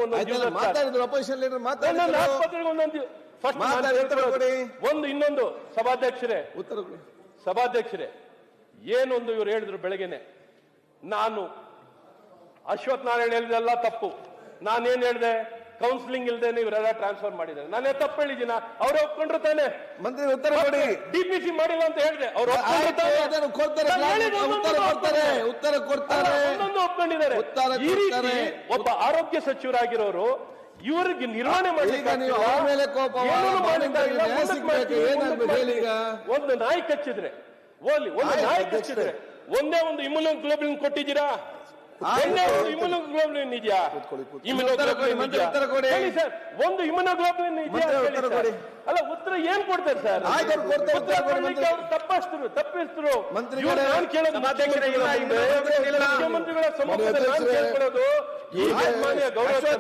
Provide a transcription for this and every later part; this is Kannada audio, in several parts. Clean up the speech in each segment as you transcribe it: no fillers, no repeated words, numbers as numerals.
ಮಾತಾಡಿದ್ರು ಅಪೋಸಿಷನ್ ಲೀಡರ್ ಒಂದು ಇನ್ನೊಂದು ಸಭಾಧ್ಯಕ್ಷರೇ ಏನೊಂದು ಇವರು ಹೇಳಿದ್ರು ಬೆಳಗ್ಗೆನೆ, ನಾನು ಅಶ್ವಥ್ ನಾರಾಯಣ ಹೇಳಿದೆಲ್ಲ ತಪ್ಪು, ನಾನೇನ್ ಹೇಳಿದೆ ಕೌನ್ಸಿಲಿಂಗ್ ಇಲ್ದೇನೆ ಇವರೆಲ್ಲ ಟ್ರಾನ್ಸ್ಫರ್ ಮಾಡಿದ್ದಾರೆ, ನಾನೇ ತಪ್ಪು ಹೇಳಿದ್ದೀನ? ಅವ್ರು ಒಪ್ಕೊಂಡ್ರು ತಾನೆ? ಮಂತ್ರಿ ಉತ್ತರ ಕೊಡಿ. ಡಿಪಿಸಿ ಮಾಡಿಲ್ಲ ಅಂತ ಹೇಳಿದೆ, ಅವ್ರು ಉತ್ತರ ಕೊಡ್ತಾರೆ, ಒಪ್ಕೊಂಡಿದ್ದಾರೆ. ಈ ರೀತಿ ಒಬ್ಬ ಆರೋಗ್ಯ ಸಚಿವರಾಗಿರೋರು ಇವರಿಗೆ ನಿರ್ವಹಣೆ ಒಂದು ನಾಯಿ ಕಚ್ಚಿದ್ರೆ ಒಂದೇ ಒಂದು ಇಮ್ಯುನೋಗ್ಲೋಬಿನ್ ಕೊಟ್ಟಿದ್ದೀರಾ? ಇಮ್ಯುನೋಗ್ಲೋಬಿನ್ ಇದೆಯಾ? ಹೇಳಿ ಸರ್, ಒಂದು ಇಮ್ಯುನೋಗ್ಲೋಬಿನ್ ಇದೆಯಾ? ಅಲ್ಲ, ಉತ್ತರ ಏನ್ ಕೊಡ್ತಾರೆ ಸರ್? ಅವ್ರು ತಪ್ಪಿಸ್ತರು. ನಾನು ಕೇಳೋದು ಮುಖ್ಯಮಂತ್ರಿಗಳ ಸಮ್ಮುಖದಲ್ಲಿ ನಾನು ಕೇಳ್ಕೊಳ್ಳೋದು, ಈ ಮಾನ್ಯ ಗೌರವರು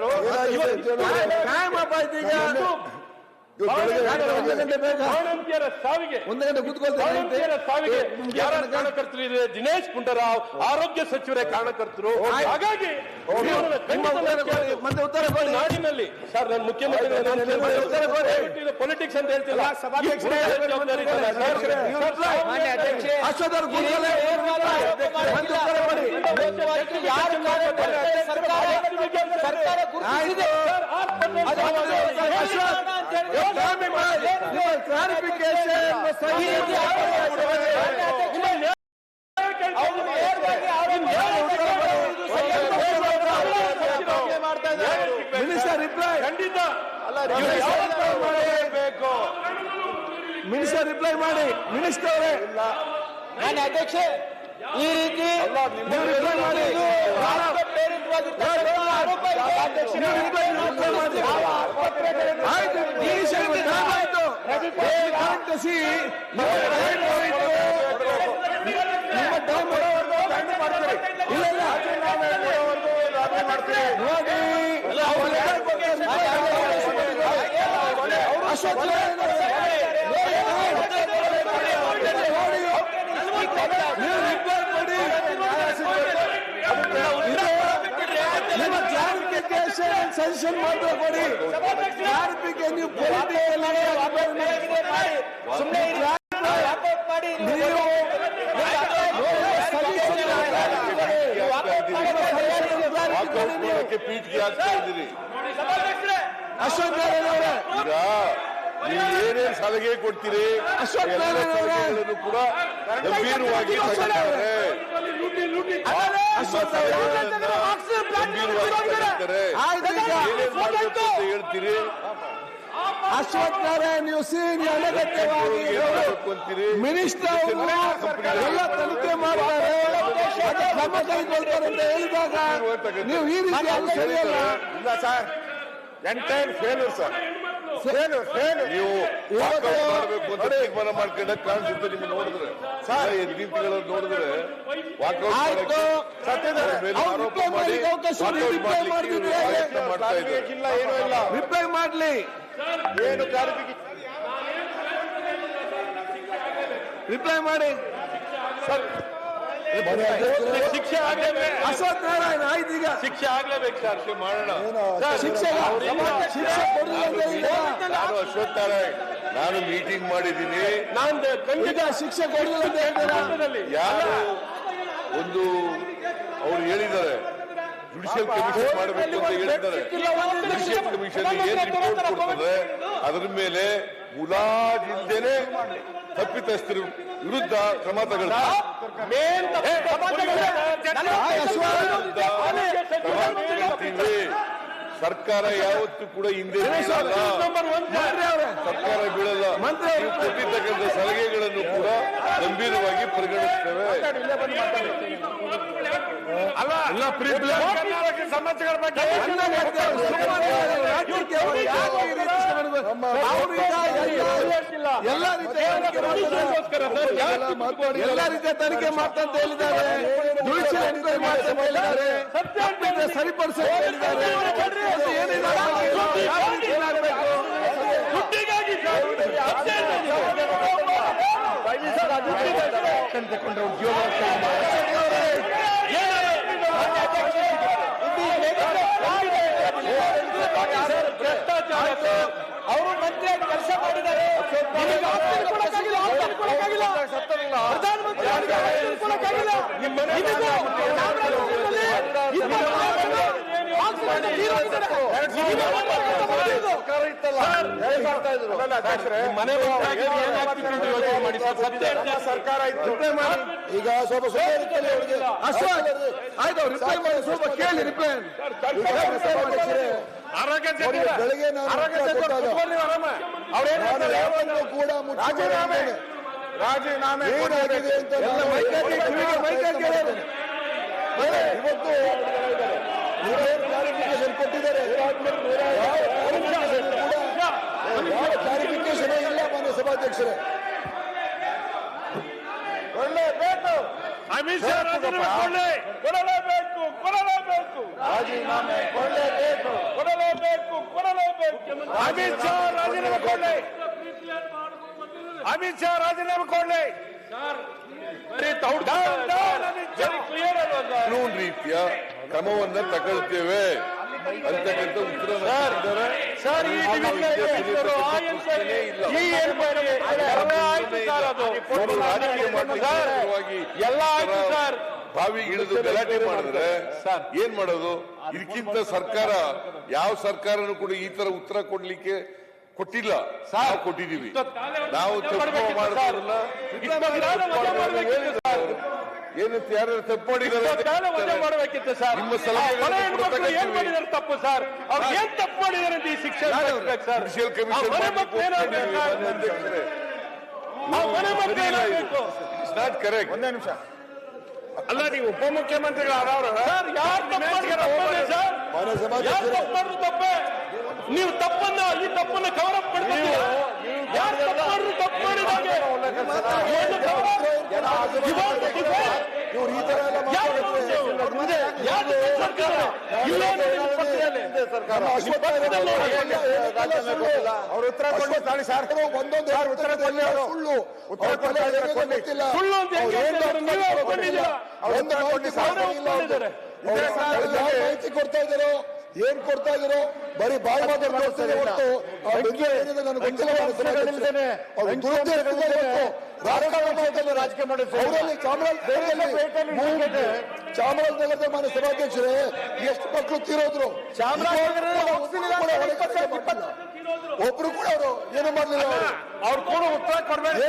ಬಾಣಂತಿಯರ ಸಾವಿಗೆ ಯಾರ ಕಾರಣಕರ್ತರು ಇದೆ? ದಿನೇಶ್ ಗುಂಡೂರಾವ್ ಆರೋಗ್ಯ ಸಚಿವರೇ ಕಾರಣಕರ್ತರು. ಹಾಗಾಗಿ ನಾಡಿನಲ್ಲಿ ಸರ್, ನಾನು ಮುಖ್ಯಮಂತ್ರಿ ಪೊಲಿಟಿಕ್ಸ್ ಅಂತ ಹೇಳ್ತಿಲ್ಲ, ಮಿನಿಸ್ಟರ್ ರಿಪ್ಲೈ ಮಾಡಿ. ಮಿನಿಸ್ಟರ್ ಅವರೇ, ನಾನು ಅಧ್ಯಕ್ಷ ಈ ರೀತಿ ರಿಪ್ಲೈ ಮಾಡಿ. ಸಜೆಷನ್ ಮಾತ್ರ ಕೊಡಿ. ನೀವು ಪೀಠ್ಗೆ ಆಗ್ತಾ ಇದ್ದೀರಿ. ಅಶ್ವಥ್ ನಾರಾಯಣ ಅವರೇ, ಈಗ ನೀವು ಏನೇನು ಸಲಹೆ ಕೊಡ್ತೀರಿ ಸಲಹೆಗಳನ್ನು ಕೂಡ ಗಂಭೀರವಾಗಿ ಹೇಳ್ತೀರಿ. ಅಶ್ವಥ್ ನಾರಾಯಣ ನೀವು ಸೀನಿಯರ್ ಅನಗತ್ಯವಾಗಿ ಮಿನಿಸ್ಟರ್ ಎಲ್ಲ ತನಿಖೆ ಮಾಡ್ತಾರೆ, ಕ್ರಮ ಕೈಗೊಳ್ತಾರೆ ಅಂತ ಹೇಳಿದಾಗ ನೀವು ಈ ರೀತಿ ಸರಿಯಲ್ಲ. ಇಲ್ಲ ಸರ್, ಎಂಟೈರ್ ಫೇಲ್ಯೂರ್ ಸರ್. ನೀವು ಮಾಡಬೇಕು ಅಂತ ತೀರ್ಮಾನ ಮಾಡ್ಕೊಂಡ ಕಾಣಿಸುತ್ತೆ. ನಿಮ್ಗೆ ನೋಡಿದ್ರೆ ನೀತಿಗಳನ್ನು ನೋಡಿದ್ರೆ ವಾಕೌಟ್ ರಿಪ್ಲೈ ಮಾಡ್ಲಿ. ಏನು ರಿಪ್ಲೈ ಮಾಡಿ ಸರ್. ಶಿಕ್ಷೆ ಆಗ್ಲೇಬೇಕು. ಅಶ್ವಥ್ ನಾರಾಯಣ ಆಯ್ತು, ಈಗ ಶಿಕ್ಷೆ ಆಗ್ಲೇಬೇಕು ಸರ್. ಮಾಡೋಣ ಶಿಕ್ಷೆ ನಾನು ಅಶ್ವಥ್ ನಾರಾಯಣ, ನಾನು ಮೀಟಿಂಗ್ ಮಾಡಿದ್ದೀನಿ. ನಾನು ಖಂಡಿತ ಶಿಕ್ಷೆ ಕೊಡಲಿಲ್ಲ ಅಂತ ಹೇಳ್ತಾರೆ. ಯಾರು ಒಂದು ಅವ್ರು ಹೇಳಿದ್ದಾರೆ ಜುಡಿಷಿಯಲ್ ಕಮಿಷನ್ ಮಾಡಬೇಕು ಅಂತ ಹೇಳಿದ್ದಾರೆ. ಜುಡಿಷಿಯಲ್ ಕಮಿಷನ್ ಏನ್ ರಿಪೋರ್ಟ್ ಕೊಡ್ತದೆ ಅದರ ಮೇಲೆ ಮುಲಾಜಿಲ್ದೇನೆ ತಪ್ಪಿತಸ್ಥರ ವಿರುದ್ಧ ಕ್ರಮ ತಗೊಳ್ತಾರೆ. ಸರ್ಕಾರ ಯಾವತ್ತೂ ಕೂಡ ಹಿಂದೆ ಸರ್ಕಾರ ಬೀಳಲ್ಲ. ನೀವು ಕೊಟ್ಟಿರ್ತಕ್ಕಂಥ ಸಲಹೆಗಳನ್ನು ಕೂಡ ಗಂಭೀರವಾಗಿ ಪರಿಗಣಿಸ್ತೇವೆ. ಸಮಸ್ಯೆಗಳ ಬಗ್ಗೆ ಎಲ್ಲ ರೀತಿಯ ತನಿಖೆ ಮಾಡ್ತಾ ಅಂತ ಹೇಳಿದ್ದಾರೆ. ಜುಡಿಷಿಯಲ್ ಎನ್ಕ್ವೈರಿ ಮಾಡ್ತಾ ಹೇಳಿದ್ದಾರೆ. ಸರಿಪಡಿಸ ಹೇಳಿದ್ದಾರೆ. ಉದ್ಯೋಗ ಅವರು ಮಂತ್ರಿಯಾಗಿ ಕೆಲಸ ಮಾಡಿದ್ದಾರೆ. ನಿಮಗೆ ಆಸ್ತಿ ಕೊಡಕ್ಕಾಗಿಲ್ಲ, ಆಸ್ತಿ ಕೊಡಕ್ಕಾಗಿಲ್ಲ. ಪ್ರಧಾನಮಂತ್ರಿ ಅವರಿಗೆ ಆಸ್ತಿ ಕೊಡಕ್ಕಾಗಿಲ್ಲ. ನಿಮಗೂ ಚಾಮರಾಜನಗರದಲ್ಲಿ ಇದ್ದ ಮನೆಗಳನ್ನು ಆಸ್ತಿಗಳನ್ನು ತೀರೋಗಿದ್ದಾರೆ. ನಿಮಗೆ ಮಾಡೋದು. ಮನೆ ಮಾಡಿ ಸರ್ಕಾರ ಈಗ ಸ್ವಲ್ಪ ಆಯ್ತು ರಿಪ್ಲೈ ಮಾಡಿ ಸ್ವಲ್ಪ ಕೇಳಿ ರಿಪ್ಲೈ ಆರೋಗ್ಯ ಬೆಳಗ್ಗೆ ಕೂಡ ರಾಜೀನಾಮೆ ಏನಾಗಿದೆ ಅಂತ ಇವತ್ತು ಕ್ಲಾರಿಫಿಕೇಶನ್ ಕೊಟ್ಟಿದ್ದಾರೆ. ಯಾವ ಕ್ಲಾರಿಫಿಕೇಶನ್ ಇಲ್ಲ ಮಾನ್ಯ ಸಭಾಧ್ಯಕ್ಷರೇ. ಕೊಡಲೇಬೇಕು ಅಮಿತ್ ಶಾ ರಾಜೀನಾಮೆ ಕೊಡಲೇಬೇಕು ರಾಜೀನಾಮೆ ಕೊಡಲೇಬೇಕು ಅಮಿತ್ ಶಾ ರಾಜೀನಾಮೆ ಕೊಡಲಿ. ಅಮಿತ್ ಶಾ ರಾಜೀನಾಮೆ ಕೊಡಲಿ. ಕಾನೂನು ರೀತಿಯ ಕ್ರಮವನ್ನ ತಗೊಳ್ತೇವೆ ಅಂತಕ್ಕಂಥ ಉತ್ತರ ಬಾವಿಗೆ ಇಳಿದು ಗಲಾಟೆ ಮಾಡಿದ್ರೆ ಏನ್ ಮಾಡೋದು? ಇದಕ್ಕಿಂತ ಸರ್ಕಾರ ಯಾವ ಸರ್ಕಾರನೂ ಕೂಡ ಈ ತರ ಉತ್ತರ ಕೊಡ್ಲಿಕ್ಕೆ ಕೊಟ್ಟಿಲ್ಲ. ನಾವು ಕೊಟ್ಟಿದ್ದೀವಿ. ನಾವು ತಪ್ಪು ಮಾಡೋದನ್ನ ಏನಂತ ಯಾರು ತಪ್ಪು ಮಾಡಬೇಕಿತ್ತು ಸರ್. ನಿಮ್ಮ ಸಲಹೆ ಏನ್ ಮಾಡಿದಾರೆ ತಪ್ಪು ಸರ್? ಅವ್ರು ಏನ್ ತಪ್ಪು ಮಾಡಿದಾರೆ ಅಂತ ಈ ಶಿಕ್ಷೆ judicial commission it's not correct. ಒಂದೇ ನಿಮಿಷ ಅಲ್ಲ, ನೀವು ಉಪಮುಖ್ಯಮಂತ್ರಿಗಳಾದವರು ಯಾರು ತಪ್ಪೇ? ನೀವು ತಪ್ಪನ್ನ ಈ ತಪ್ಪನ್ನ ಕವರ್ ಅಪ್ ಮಾಡ್ತೀವಿ. ಯಾರು ತಪ್ಪು ಮಾಡಿದಾಗೆ ಇವ್ರು ಈ ತರ ಅವ್ರ ಉತ್ತರ ಕೊಡಿ ಸರ್. ಒಂದೊಂದು ಉತ್ತರ ಸುಳ್ಳು ಮಾಹಿತಿ ಕೊಡ್ತಾ ಇದ್ದಾರೋ ಏನ್ ಕೊಡ್ತಾ ಇದ್ದಾರೋ ಬರೀ ಬಾಯಿ ಮಾತಾಡ್ತಾ ಹೊರತು ನನಗೆ ಗೊತ್ತಿಲ್ಲ. ರಾಜಕೀಯ ಅವರಲ್ಲಿ ಚಾಮರಾಜನಗರದ ಮಾನ್ಯ ಸಭಾಧ್ಯಕ್ಷರೇ ಎಷ್ಟು ಮಕ್ಕಳು ತೀರೋದ್ರು. ಒಬ್ರು ಕೂಡ ಅವರು ಏನು ಮಾಡಲಿಲ್ಲ. ಅವ್ರು ಕೂಡ ಉತ್ತರ ಕೊಡ್ಬೇಕು.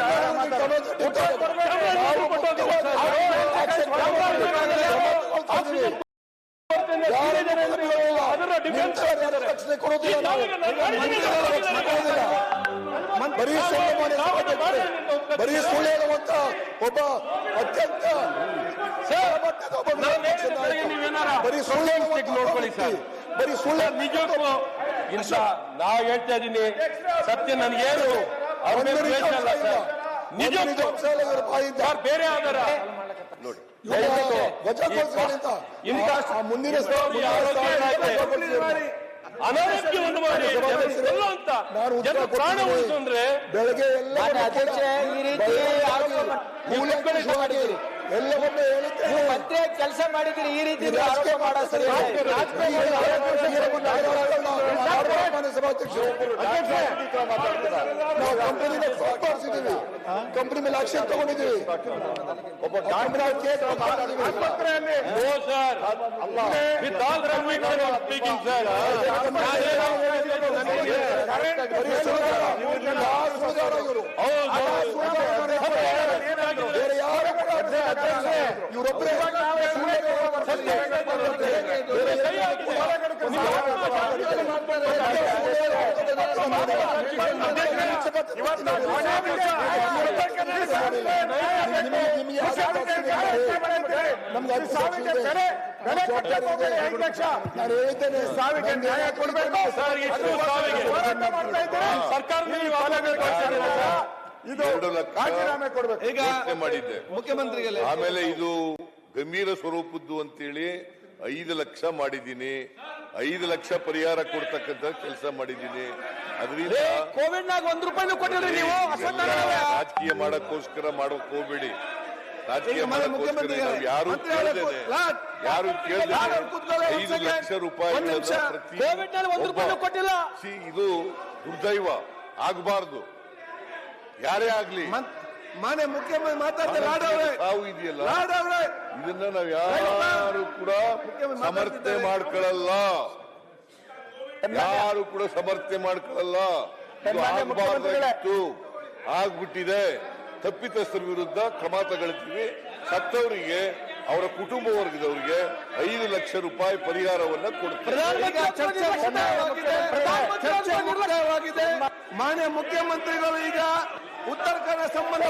ರಕ್ಷಣೆ ಕೊಡೋದಿಲ್ಲ. ಬರೀ ಸುಳ್ಳು ಹೇಳುವಂತ ಒಬ್ಬ ಅತ್ಯಂತ ಬರೀ ಸುಳ್ಳು ನೋಡ್ಕೊಳ್ಳಿ ಸರ್. ಬರೀ ಸುಳ್ಳು ನಿಜಕ್ಕೂ ಇಂಥ ನಾವು ಹೇಳ್ತಾ ಇದ್ದೀನಿ. ಸತ್ಯ ನನಗೇನು ಅವ್ರ ಮೇಲೆ ದ್ವೇಷ ಅಲ್ಲ ಸರ್. ನಿಜ ಬೇರೆ ಆಧಾರ ನೋಡಿ. ಮುಂದಿನ ಅನಾರೋಗ್ಯವನ್ನು ಮಾಡಿ ಪ್ರಾಣ ಉಳಿಸು ಅಂದ್ರೆ ಬೆಳಗ್ಗೆ ಎಲ್ಲವನ್ನೂ ನೀವು ಮಂತ್ರಿಯಾಗಿ ಕೆಲಸ ಮಾಡಿದ್ರೆ ಈ ರೀತಿ ಆರೋಪ ಮಾಡೋ ಸರಿ. ಕಂಪನಿ ಮೇಲೆ ಆಕ್ಷನ್ ತಗೊಂಡಿದ್ದೀವಿ. ಒಬ್ಬ ಬೇರೆ ಯಾರು ಇವರೊಬ್ಬರೇ ನಮ್ಗೆ ನಾನು ಹೇಳಿದ್ದೇನೆ ಸಾವಿಗೆ ನ್ಯಾಯ ಕೊಡಬೇಕು. ಸರ್ಕಾರ ಇದು ರಾಜೀನಾಮೆ ಕೊಡಬೇಕು ಈಗ ಮಾಡಿದ್ದೆ ಮುಖ್ಯಮಂತ್ರಿಗಳೇ. ಆಮೇಲೆ ಇದು ಗಂಭೀರ ಸ್ವರೂಪದ್ದು ಅಂತೇಳಿ 5 ಲಕ್ಷ ಮಾಡಿದ್ದೀನಿ. 5 ಲಕ್ಷ ಪರಿಹಾರ ಕೊಡ್ತಕ್ಕಂಥ ಕೆಲಸ ಮಾಡಿದ್ದೀನಿ. ಅದರಿಂದ ಕೋವಿಡ್ ನಾಗ ₹1 ಕೊಟ್ಟಿದ್ರಿ ನೀವು. ರಾಜಕೀಯ ಮಾಡಕ್ಕೋಸ್ಕರ ಮಾಡೋಕ್ ಹೋಗ್ಬೇಡಿ. ರಾಜಕೀಯ ಮಾಡೋಕ್ಕೋಸ್ಕರ ನಾವು ಯಾರು ಕೇಳ್ದೇನೆ $5 ಲಕ್ಷ ರೂಪಾಯಿಗಳನ್ನ ಕೊಟ್ಟಿಲ್ಲ. ಇದು ದುರ್ದೈವ ಆಗಬಾರ್ದು. ಯಾರೇ ಆಗ್ಲಿ ಮಾನ್ಯ ಮುಖ್ಯಮಂತ್ರಿ ಮಾತಾಡ್ತಾರೆ ತಾವು ಇದೆಯಲ್ಲ, ಇದನ್ನ ನಾವ್ ಯಾರು ಕೂಡ ಸಮರ್ಥನೆ ಮಾಡ್ಕೊಳ್ಳಲ್ಲ. ಯಾರು ಕೂಡ ಸಮರ್ಥನೆ ಮಾಡ್ಕೊಳ್ಳಲ್ಲ. ಇದು ಆಗಬಾರ್ದಾಗಿತ್ತು, ಆಗ್ಬಿಟ್ಟಿದೆ. ತಪ್ಪಿತಸ್ಥರ ವಿರುದ್ಧ ಕ್ರಮ ತಗೊಳ್ತೀವಿ. ಸತ್ತವರಿಗೆ, ಅವರ ಕುಟುಂಬ ವರ್ಗದವರಿಗೆ $5 ಲಕ್ಷ ರೂಪಾಯಿ ಪರಿಹಾರವನ್ನ ಕೊಡ್ತಾರೆ. ಮಾನ್ಯ ಮುಖ್ಯಮಂತ್ರಿಗಳು ಈಗ ಉತ್ತರ ಕನ್ನಡ ಸಂಬಂಧ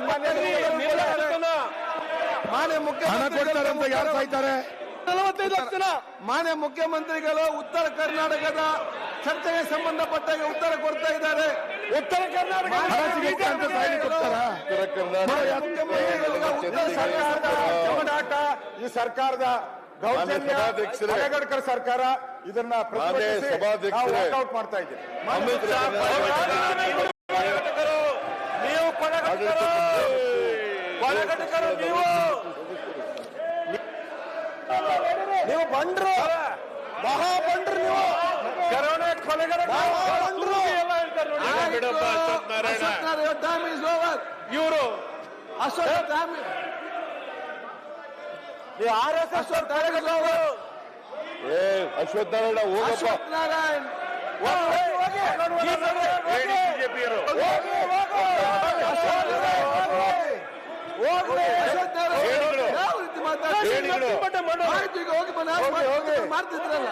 ಮಾನ್ಯ ಮುಖ್ಯಮಂತ್ರಿ ಯಾರು ಸಾಯ್ತಾರೆ? 45 ಲಕ್ಷ. ಮಾನ್ಯ ಮುಖ್ಯಮಂತ್ರಿಗಳು ಉತ್ತರ ಕರ್ನಾಟಕದ ಚರ್ಚೆಗೆ ಸಂಬಂಧಪಟ್ಟಾಗ ಉತ್ತರ ಕೊಡ್ತಾ ಇದ್ದಾರೆ. ಉತ್ತರ ಕರ್ನಾಟಕ ಈ ಸರ್ಕಾರದ ಗೌರವ ಸರ್ಕಾರ ಇದನ್ನ ವರ್ಕೌಟ್ ಮಾಡ್ತಾ ಇದ್ದೀವಿ. ನೀವು ನೀವು ಬಂಡ್ರು, ಮಹಾ ಬಂಡ್ರು ನೀವು. ಕರೋನಾ ಕೊಲೆಗಾರ ಇವರು ಅಶ್ವತ್ಥನಾರಾಯಣ ಹೋಗಪ್ಪ. ನಾರಾಯಣ್ ಮಾಡ್ತಿದ್ರಲ್ಲ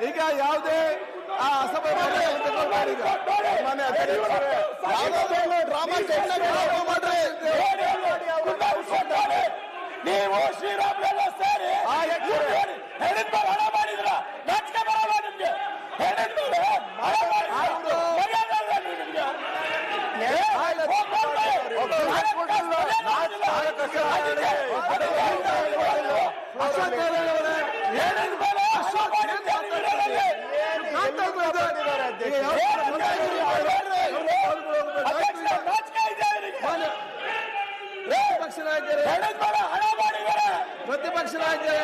ಈಗ ಯಾವುದೇ ನೀವು ಶ್ರೀರಾಮ್ ಸೇರಿ ಹೇಳಿದ ಹಣ ಮಾಡಿದ್ರ ನಾಚಿಕೆ ಬರಲ್ಲ ನಿಮ್ಗೆ. ಪ್ರತಿಪಕ್ಷ ನಾಯಕರೇ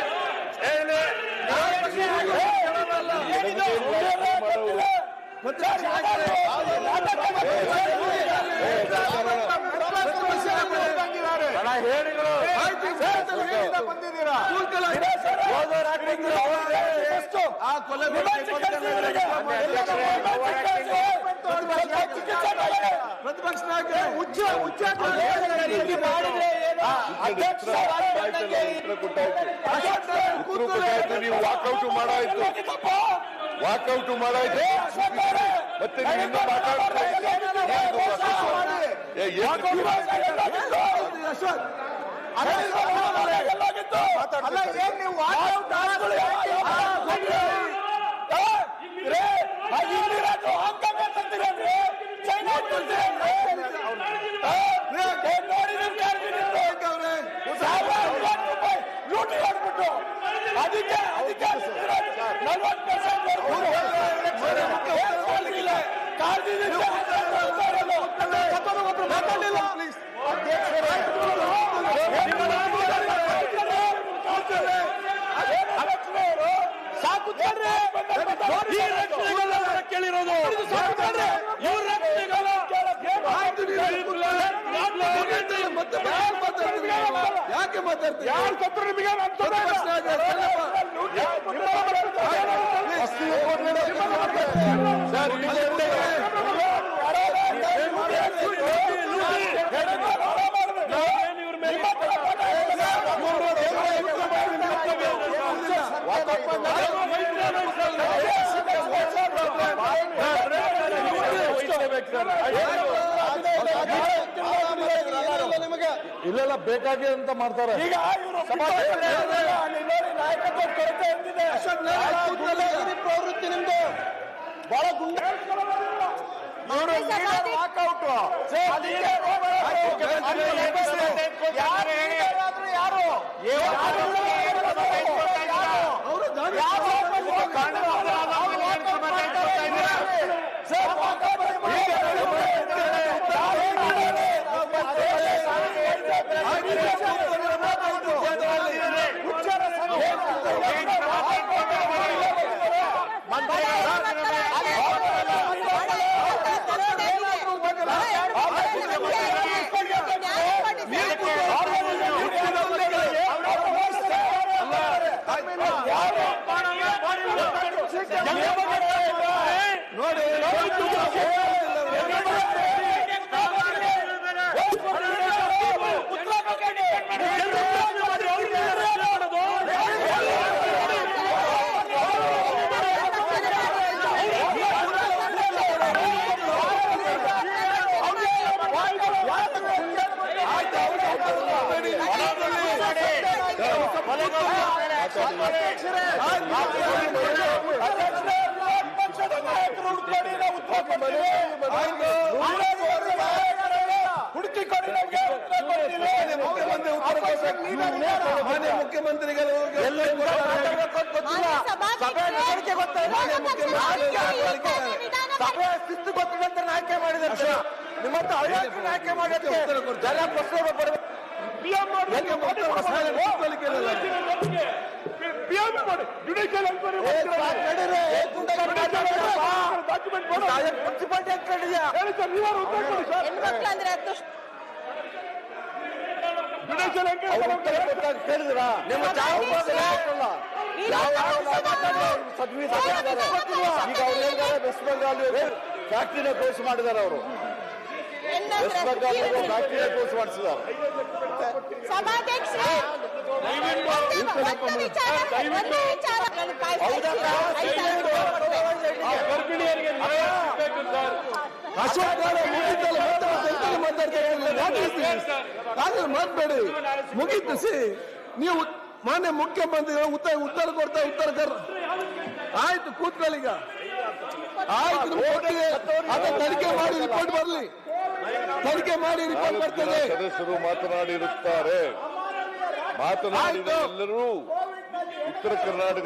ಬಂದಿದ್ದೀರಾ ಆ ಕೊಲೆ ಪ್ರತಿಪಕ್ಷ ನಾಯಕರೇ ನೀವು ವಾಕೌಟ್ ಮಾಡಾಯ್ತು, ವಾಕೌಟ್ ಮಾಡಾಯ್ತು. ಮತ್ತೆ ನೀವು ಅದಕ್ಕೆ 40 ಕೇಳಿರೋದು ಯಾಕೆ ಮಾತಾಡ್ತೀವಿ? ಯಾರು ಸತ್ರು ನಿಮಗೆ ಇಲ್ಲೆಲ್ಲ ಬೇಕಾಗಿ ಅಂತ ಮಾಡ್ತಾರೆ. ಈಗ ನಾಯಕತ್ವ ಕೊರತೆ ಎಂದಿದೆ. ಗುಂಡಾಗಿರಿ ಪ್ರವೃತ್ತಿ ನಿಮ್ದು ಬಹಳ ವಾಕೌಟ್ ಮಾನ್ಯ ಮುಖ್ಯಮಂತ್ರಿಗಳು ಸಭೆಯ ಶಿಸ್ತು ಗೊತ್ತಿಲ್ಲಂತ ನಾಟ್ಯ ಮಾಡಿದ್ರೆ ನಿಮ್ಮಂತ ನಾಟ್ಯ ಮಾಡಿದ್ರೆ ಜನ ಪ್ರಶ್ನೆ ಕೇಳಿದ್ರ ನಿಮ್ಮ ಈಗ ಅವ್ರು ಹೇಳಿದ್ದಾರೆ ವೆಸ್ಟ್ ಬೆಂಗಾಲ್ ಫ್ಯಾಕ್ಟ್ರಿನ ಕ್ಲೋಸ್ ಮಾಡಿದ್ದಾರೆ ಅವರು ವೆಸ್ಟ್ ಬೆಂಗಾಲ್ ಫ್ಯಾಕ್ಟ್ರಿನ ಕ್ಲೋಸ್ ಮಾಡಿಸಿದ್ದಾರೆ ಮಾತಬೇಡಿ ಮುಗಿಸಿ ನೀವು ಮಾನ್ಯ ಮುಖ್ಯಮಂತ್ರಿಗಳು ಉತ್ತರ ಕೊಡ್ತಾ ಆಯ್ತು ಕೂತ್ಕೊಳ್ಳೀಗ ಆಯ್ತು ತನಿಖೆ ಮಾಡಿ ರಿಪೋರ್ಟ್ ಬರಲಿ ತನಿಖೆ ಮಾಡಿ ರಿಪೋರ್ಟ್ ಬರ್ತದೆ ಸದಸ್ಯರು ಮಾತನಾಡಿರುತ್ತಾರೆ ಮಾತನಾಡಿದ ಎಲ್ಲರೂ ಉತ್ತರ ಕರ್ನಾಟಕ